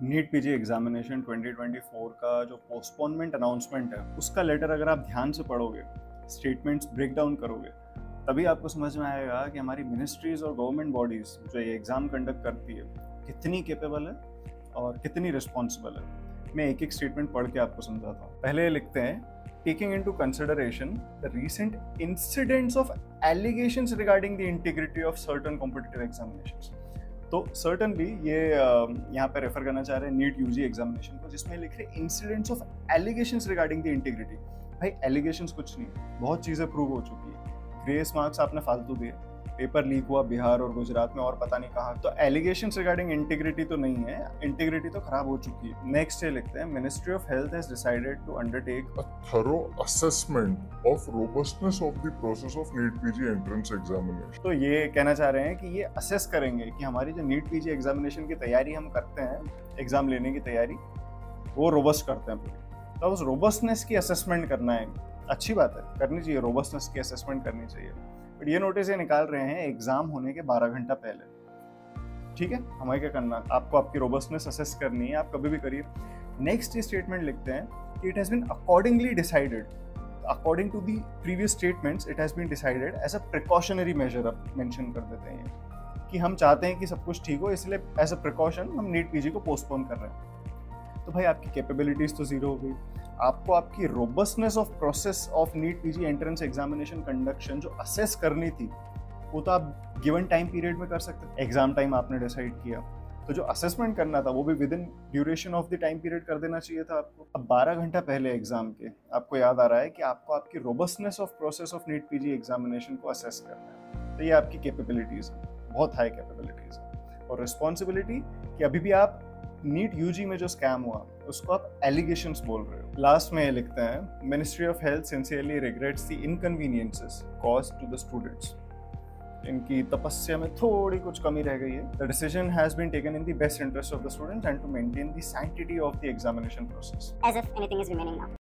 NEET PG examination 2024 का जो postponement announcement है उसका लेटर अगर आप ध्यान से पढ़ोगे, स्टेटमेंट्स ब्रेक डाउन करोगे, तभी आपको समझ में आएगा कि हमारी मिनिस्ट्रीज और गवर्नमेंट बॉडीज जो ये एग्ज़ाम कंडक्ट करती है कितनी कैपेबल है और कितनी रिस्पॉन्सिबल है। मैं एक एक स्टेटमेंट पढ़ के आपको समझाता हूँ। पहले लिखते हैं, taking into consideration the recent incidents of allegations regarding the integrity of certain competitive examinations. तो सर्टनली ये यहाँ पे रेफर करना चाह रहे हैं नीट यूजी एग्जामिनेशन को, जिसमें लिख रहे incidents of allegations regarding the integrity. भाई एलिगेशंस कुछ नहीं, बहुत चीज़ें प्रूव हो चुकी है। ग्रेस मार्क्स आपने फालतू दिए, पेपर लीक हुआ बिहार और गुजरात में और पता नहीं कहाँ, तो एलिगेशंस रिगार्डिंग इंटीग्रिटी तो नहीं है, इंटीग्रिटी तो खराब हो चुकी है। नेक्स्ट ये लिखते हैं, ministry of health has decided to undertake a thorough assessment of robustness of the process of NEET PG entrance examination. तो ये कहना चाह रहे हैं कि ये असेस करेंगे कि हमारी जो नीट पीजी एग्जामिनेशन की तैयारी हम करते हैं, एग्जाम लेने की तैयारी, वो रोबस्ट करते हैं पूरी। तो उस रोबस्टनेस की असेसमेंट करना है, अच्छी बात है, करनी चाहिए, रोबस्टनेस की असेसमेंट करनी चाहिए। बट ये नोटिस ये निकाल रहे हैं एग्जाम होने के 12 घंटा पहले। ठीक है, हमें क्या करना, आपको आपकी रोबस्टनेस असेस करनी है, आप कभी भी करिए। नेक्स्ट स्टेटमेंट लिखते हैं कि it has been accordingly decided, according to the previous statements it has been decided as a precautionary measure. अब मेंशन कर देते हैं कि हम चाहते हैं कि सब कुछ ठीक हो, इसलिए एज अ प्रिकॉशन हम नीट पीजी को पोस्टपोन कर रहे हैं। तो भाई आपकी कैपेबिलिटीज तो जीरो हो गई, आपको आपकी robustness of process of NEET PG entrance examination conduction जो असेस करनी थी वो तो आप गिवन टाइम पीरियड में कर सकते। एग्जाम टाइम आपने डिसाइड किया, तो जो असेसमेंट करना था वो भी with in duration of the time period कर देना चाहिए था आपको। अब 12 घंटा पहले एग्जाम के आपको याद आ रहा है कि आपको आपकी robustness of process of NEET PG examination को असेस करना है। तो ये आपकी कैपेबिलिटीज है, बहुत हाई कैपेबिलिटीज है। और रिस्पॉन्सिबिलिटी कि अभी भी आप नीट यूजी में जो स्कैम हुआ उसको आप एलिगेशंस बोल रहे हो। लास्ट में ये लिखते हैं, ministry of health sincerely regrets the inconveniences caused to the students. इनकी तपस्या में थोड़ी कुछ कमी रह गई है। The decision has been taken in the best interest of the students and to maintain the sanctity of the examination process. As if anything is remaining now.